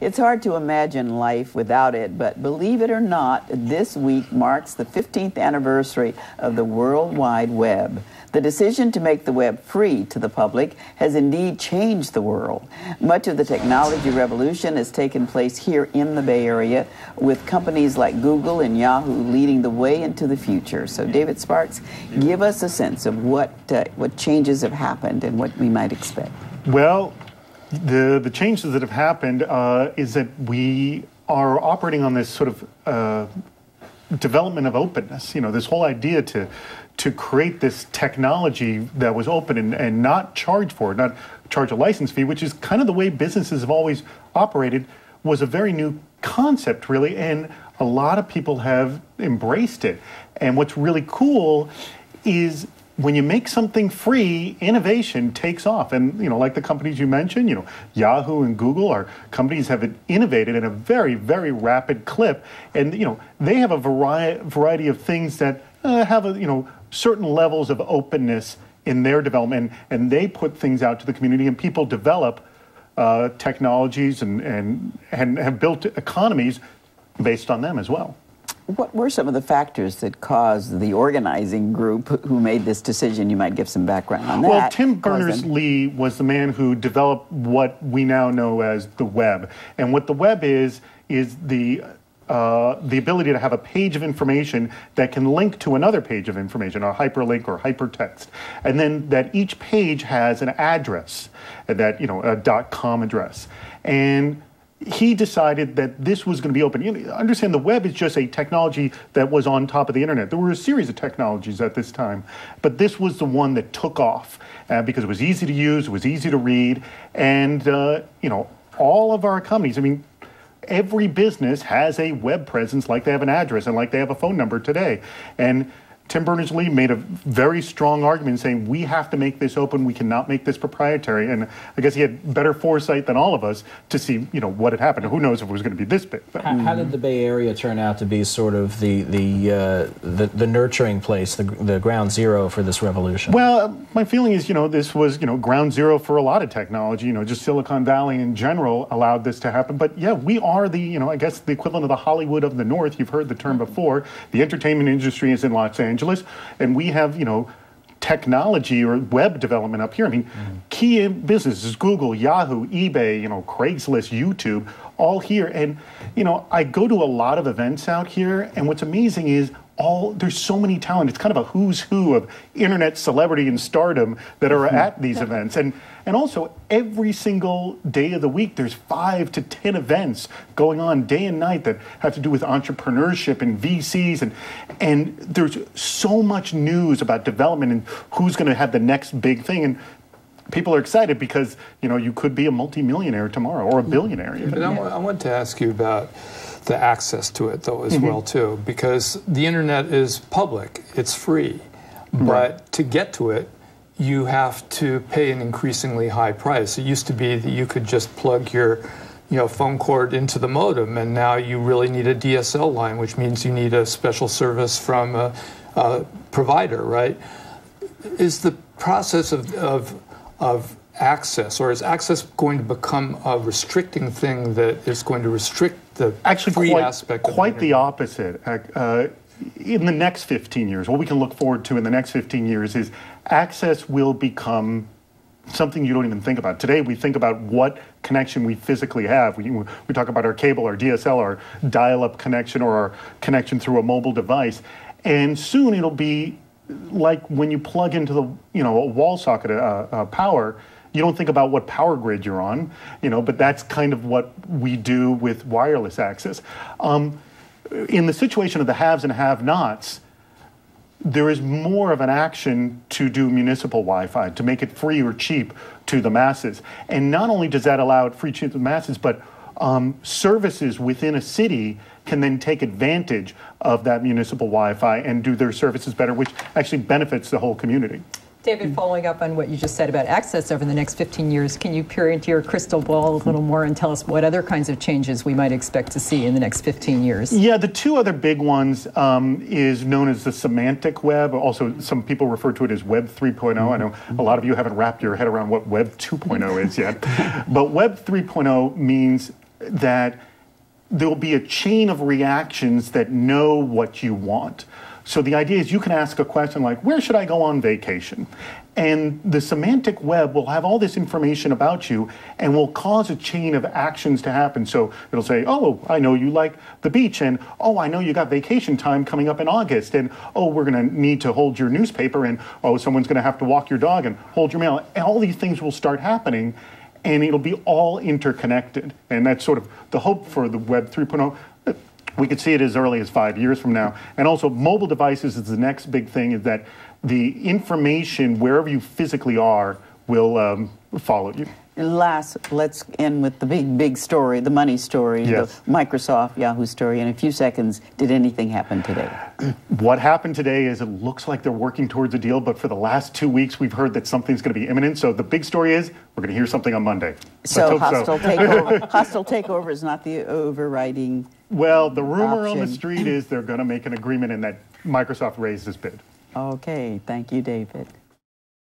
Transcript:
It's hard to imagine life without it, but believe it or not, this week marks the 15th anniversary of the World Wide Web. The decision to make the web free to the public has indeed changed the world. Much of the technology revolution has taken place here in the Bay Area, with companies like Google and Yahoo leading the way into the future. So, David Sparks, give us a sense of what changes have happened and what we might expect. Well, the changes that have happened is that we are operating on this sort of development of openness. You know, this whole idea to create this technology that was open and not charge for it, not charge a license fee, which is kind of the way businesses have always operated, was a very new concept, really, and a lot of people have embraced it. And what's really cool is when you make something free, innovation takes off. And, you know, like the companies you mentioned, you know, Yahoo and Google are companies have innovated in a very, very rapid clip. And, you know, they have a variety of things that have, certain levels of openness in their development. And they put things out to the community, and people develop technologies and have built economies based on them as well. What were some of the factors that caused the organizing group who made this decision? You might give some background on that. Well, Tim Berners-Lee was the man who developed what we now know as the web. And what the web is the ability to have a page of information that can link to another page of information, a hyperlink or hypertext. And then that each page has an address, that, a .com address. And he decided that this was going to be open. You understand, the web is just a technology that was on top of the internet. There were a series of technologies at this time, but this was the one that took off because it was easy to use, it was easy to read, and all of our companies, every business has a web presence, like they have an address and like they have a phone number today. And Tim Berners-Lee made a very strong argument saying, we have to make this open, we cannot make this proprietary. And I guess he had better foresight than all of us to see, what had happened. Who knows if it was going to be this big. How did the Bay Area turn out to be sort of the nurturing place, the ground zero for this revolution? Well, my feeling is, this was, ground zero for a lot of technology. Just Silicon Valley in general allowed this to happen. But yeah, we are the, I guess the equivalent of the Hollywood of the North. You've heard the term before. The entertainment industry is in Los Angeles. And we have, technology or web development up here. Key businesses, Google, Yahoo, eBay, Craigslist, YouTube, all here. And, I go to a lot of events out here, and what's amazing is there's so many talent. It's kind of a who's who of internet celebrity and stardom that are at these events. And also, every single day of the week, there's 5 to 10 events going on day and night that have to do with entrepreneurship and VCs. And there's so much news about development and who's going to have the next big thing. And people are excited because, you could be a multimillionaire tomorrow or a billionaire even. But I want to ask you about the access to it, though, as well, too, because the internet is public, it's free, but to get to it, you have to pay an increasingly high price. It used to be that you could just plug your phone cord into the modem, and now you really need a DSL line, which means you need a special service from a provider, right? Is the process of access, or is access going to become a restricting thing that is going to restrict the free aspect of quite the opposite. In the next 15 years, what we can look forward to in the next 15 years is access will become something you don't even think about. Today, we think about what connection we physically have. We talk about our cable, our DSL, our dial-up connection, or our connection through a mobile device. And soon it'll be like when you plug into the, a wall socket, power. You don't think about what power grid you're on, but that's kind of what we do with wireless access. In the situation of the haves and have-nots, there is more of an action to do municipal Wi-Fi, to make it free or cheap to the masses. And not only does that allow it free cheap to the masses, but services within a city can then take advantage of that municipal Wi-Fi and do their services better, which actually benefits the whole community. David, following up on what you just said about access over the next 15 years, can you peer into your crystal ball a little more and tell us what other kinds of changes we might expect to see in the next 15 years? Yeah, the two other big ones is known as the semantic web. Also, some people refer to it as Web 3.0. I know a lot of you haven't wrapped your head around what Web 2.0 is yet. But Web 3.0 means that there will be a chain of reactions that know what you want. So the idea is you can ask a question like, where should I go on vacation? And the semantic web will have all this information about you and will cause a chain of actions to happen. So it'll say, oh, I know you like the beach, and oh, I know you got vacation time coming up in August, and oh, we're going to need to hold your newspaper, and oh, someone's going to have to walk your dog and hold your mail. And all these things will start happening, and it'll be all interconnected. And that's sort of the hope for the Web 3.0. We could see it as early as 5 years from now. And also mobile devices is the next big thing, is that the information wherever you physically are will follow you. Last, let's end with the big story, the money story, Yes. the Microsoft, Yahoo story. In a few seconds, did anything happen today? What happened today is it looks like they're working towards a deal, but for the last 2 weeks, we've heard that something's going to be imminent. So the big story is we're going to hear something on Monday. So hostile takeover is not the overriding. Well, the rumor on the option. street is they're going to make an agreement and that Microsoft raised this bid. Okay, thank you, David.